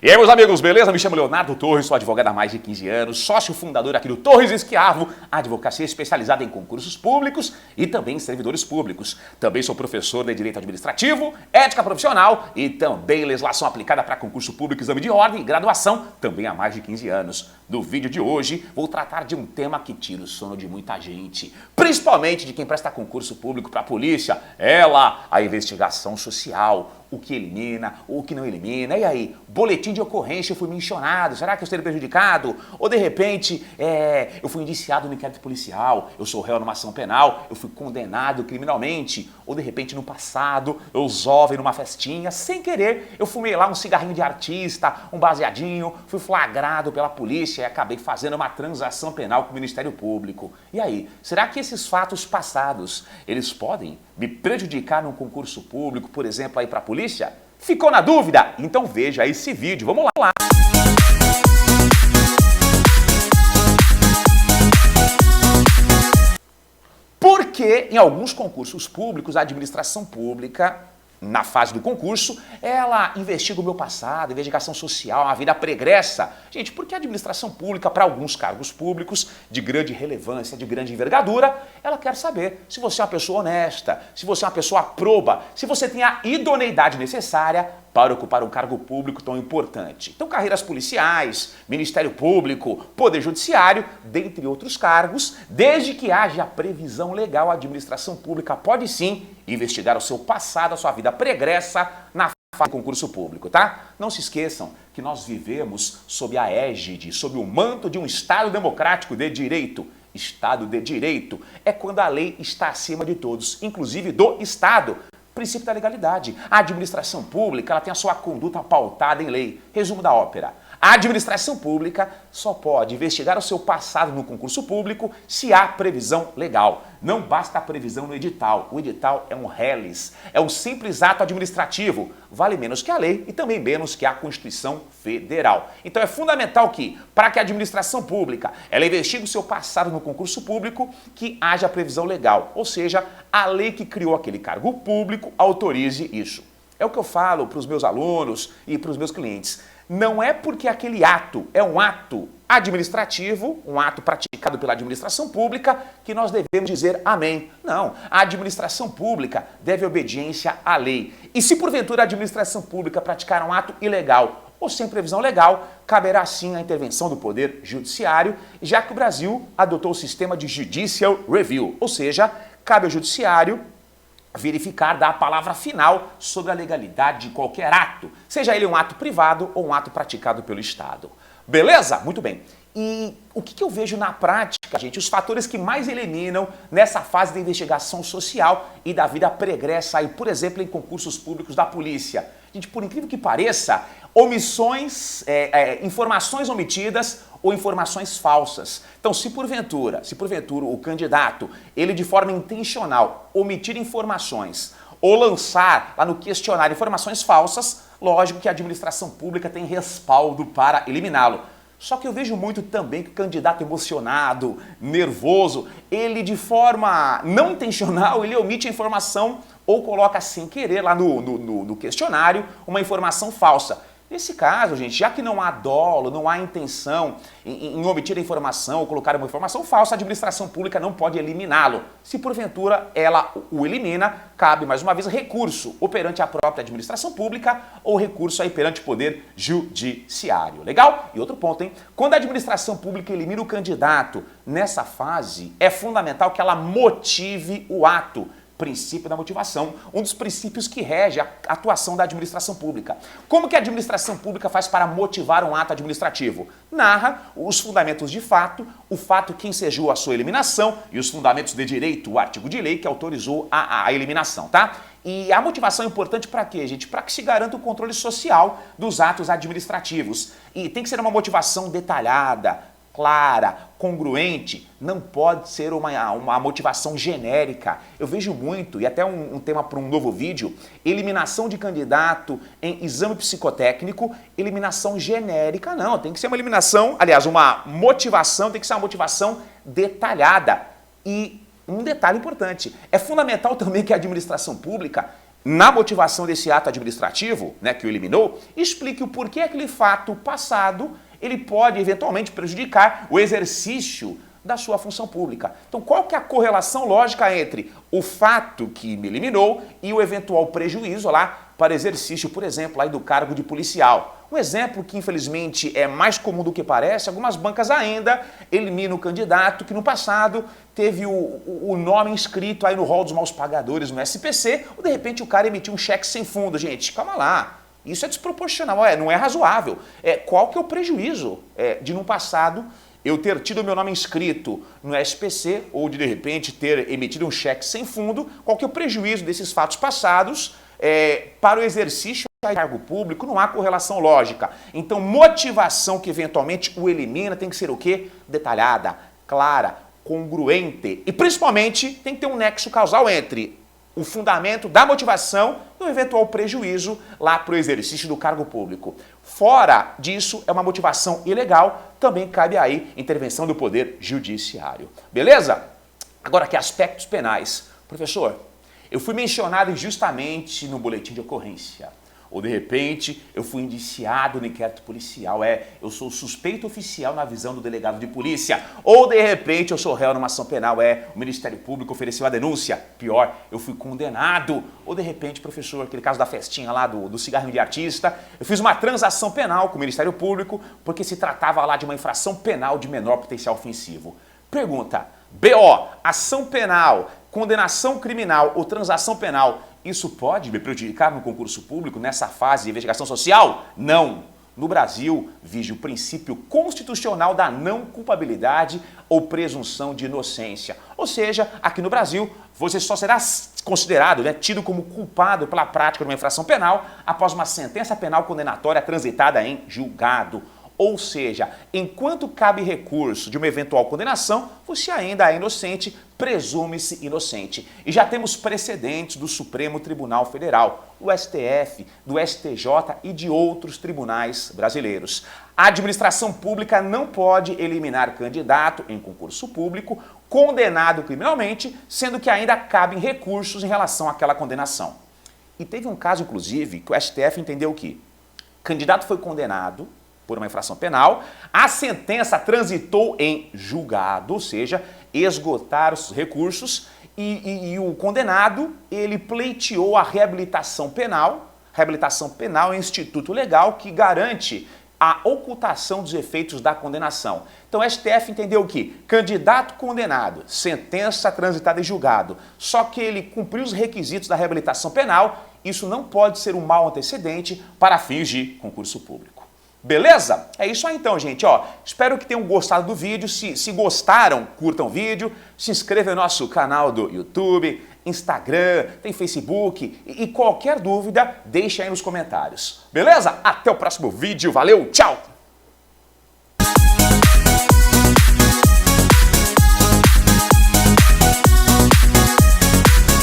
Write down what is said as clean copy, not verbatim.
E aí, meus amigos, beleza? Me chamo Leonardo Torres, sou advogado há mais de 15 anos, sócio fundador aqui do Torres e Schiavo, advocacia especializada em concursos públicos e também em servidores públicos. Também sou professor de Direito Administrativo, Ética Profissional e também legislação aplicada para concurso público, exame de ordem e graduação, também há mais de 15 anos. No vídeo de hoje, vou tratar de um tema que tira o sono de muita gente, principalmente de quem presta concurso público para a polícia. A investigação social. O que elimina, o que não elimina. E aí, boletim de ocorrência, eu fui mencionado, será que eu serei prejudicado? Ou de repente, eu fui indiciado no inquérito policial, eu sou réu numa ação penal, eu fui condenado criminalmente. Ou de repente, no passado, eu jovem numa festinha, sem querer, eu fumei lá um cigarrinho de artista, um baseadinho, fui flagrado pela polícia e acabei fazendo uma transação penal com o Ministério Público. E aí, será que esses fatos passados, eles podem me prejudicar num concurso público, por exemplo, aí para a polícia? Ficou na dúvida? Então veja esse vídeo, vamos lá! Porque em alguns concursos públicos, a administração pública, na fase do concurso, ela investiga o meu passado, investigação social, a vida pregressa. Gente, porque a administração pública, para alguns cargos públicos de grande relevância, de grande envergadura, ela quer saber se você é uma pessoa honesta, se você é uma pessoa proba, se você tem a idoneidade necessária para ocupar um cargo público tão importante. Então, carreiras policiais, Ministério Público, Poder Judiciário, dentre outros cargos, desde que haja previsão legal, a administração pública pode sim investigar o seu passado, a sua vida pregressa na fase do concurso público, tá? Não se esqueçam que nós vivemos sob a égide, sob o manto de um Estado democrático de direito. Estado de direito é quando a lei está acima de todos, inclusive do Estado. Princípio da legalidade. A administração pública ela tem a sua conduta pautada em lei. Resumo da ópera. A administração pública só pode investigar o seu passado no concurso público se há previsão legal. Não basta a previsão no edital. O edital é um reles, é um simples ato administrativo. Vale menos que a lei e também menos que a Constituição Federal. Então é fundamental que, para que a administração pública ela investigue o seu passado no concurso público, que haja previsão legal. Ou seja, a lei que criou aquele cargo público autorize isso. É o que eu falo para os meus alunos e para os meus clientes. Não é porque aquele ato é um ato administrativo, um ato praticado pela administração pública, que nós devemos dizer amém. Não, a administração pública deve obediência à lei. E se porventura a administração pública praticar um ato ilegal ou sem previsão legal, caberá sim a intervenção do Poder Judiciário, já que o Brasil adotou o sistema de Judicial Review, ou seja, cabe ao Judiciário verificar, dar a palavra final sobre a legalidade de qualquer ato, seja ele um ato privado ou um ato praticado pelo Estado. Beleza? Muito bem. E o que eu vejo na prática, gente? Os fatores que mais eliminam nessa fase da investigação social e da vida pregressa, aí, por exemplo, em concursos públicos da polícia. Gente, por incrível que pareça, omissões, informações omitidas ou informações falsas. Então, se porventura o candidato, ele de forma intencional omitir informações ou lançar lá no questionário informações falsas, lógico que a administração pública tem respaldo para eliminá-lo. Só que eu vejo muito também que o candidato emocionado, nervoso, ele de forma não intencional, ele omite a informação ou coloca sem querer lá no questionário uma informação falsa. Nesse caso, gente, já que não há dolo, não há intenção em omitir a informação ou colocar uma informação falsa, a administração pública não pode eliminá-lo. Se porventura ela o elimina, cabe mais uma vez recurso ou perante a própria administração pública ou recurso aí perante o Poder Judiciário. Legal? E outro ponto, hein? Quando a administração pública elimina o candidato nessa fase, é fundamental que ela motive o ato. Princípio da motivação, um dos princípios que rege a atuação da administração pública. Como que a administração pública faz para motivar um ato administrativo? Narra os fundamentos de fato, o fato que ensejou a sua eliminação e os fundamentos de direito, o artigo de lei que autorizou a eliminação, tá? E a motivação é importante para quê, gente? Para que se garanta o controle social dos atos administrativos. E tem que ser uma motivação detalhada, clara, congruente, não pode ser uma motivação genérica. Eu vejo muito, e até um tema para um novo vídeo, eliminação de candidato em exame psicotécnico, eliminação genérica, não, tem que ser uma eliminação, aliás, uma motivação, tem que ser uma motivação detalhada. E um detalhe importante, é fundamental também que a administração pública na motivação desse ato administrativo, né, que o eliminou, explique o porquê aquele fato passado ele pode eventualmente prejudicar o exercício da sua função pública. Então, qual que é a correlação lógica entre o fato que me eliminou e o eventual prejuízo lá para exercício, por exemplo, aí do cargo de policial? Um exemplo que, infelizmente, é mais comum do que parece, algumas bancas ainda eliminam o candidato que no passado teve o nome inscrito aí no rol dos maus pagadores no SPC, ou de repente o cara emitiu um cheque sem fundo. Gente, calma lá. Isso é desproporcional, não é razoável. Qual que é o prejuízo de no passado eu ter tido o meu nome inscrito no SPC ou de repente ter emitido um cheque sem fundo? Qual que é o prejuízo desses fatos passados para o exercício do cargo público? Não há correlação lógica. Então, motivação que eventualmente o elimina tem que ser o quê? Detalhada, clara, congruente e principalmente tem que ter um nexo causal entre o fundamento da motivação e o eventual prejuízo lá para o exercício do cargo público. Fora disso, é uma motivação ilegal, também cabe aí intervenção do Poder Judiciário. Beleza? Agora, que aspectos penais. Professor, eu fui mencionado injustamente no boletim de ocorrência. Ou, de repente, eu fui indiciado no inquérito policial. Eu sou suspeito oficial na visão do delegado de polícia. Ou, de repente, eu sou réu numa ação penal. O Ministério Público ofereceu a denúncia. Pior, eu fui condenado. Ou, de repente, professor, aquele caso da festinha lá do cigarrinho de artista, eu fiz uma transação penal com o Ministério Público porque se tratava lá de uma infração penal de menor potencial ofensivo. Pergunta, BO, ação penal, condenação criminal ou transação penal, isso pode me prejudicar no concurso público nessa fase de investigação social? Não. No Brasil, vige o princípio constitucional da não culpabilidade ou presunção de inocência. Ou seja, aqui no Brasil, você só será considerado, tido como culpado pela prática de uma infração penal após uma sentença penal condenatória transitada em julgado. Ou seja, enquanto cabe recurso de uma eventual condenação, você ainda é inocente, presume-se inocente. E já temos precedentes do Supremo Tribunal Federal, do STF, do STJ e de outros tribunais brasileiros. A administração pública não pode eliminar candidato em concurso público condenado criminalmente, sendo que ainda cabem recursos em relação àquela condenação. E teve um caso, inclusive, que o STF entendeu que o candidato foi condenado por uma infração penal, a sentença transitou em julgado, ou seja, esgotaram os recursos e o condenado, ele pleiteou a reabilitação penal. Reabilitação penal é um instituto legal que garante a ocultação dos efeitos da condenação. Então, o STF entendeu que candidato condenado, sentença transitada em julgado, só que ele cumpriu os requisitos da reabilitação penal, isso não pode ser um mau antecedente para fins de concurso público. Beleza? É isso aí então, gente. Espero que tenham gostado do vídeo. Se gostaram, curtam o vídeo, se inscrevam no nosso canal do YouTube, Instagram, tem Facebook e qualquer dúvida, deixe aí nos comentários. Beleza? Até o próximo vídeo. Valeu, tchau!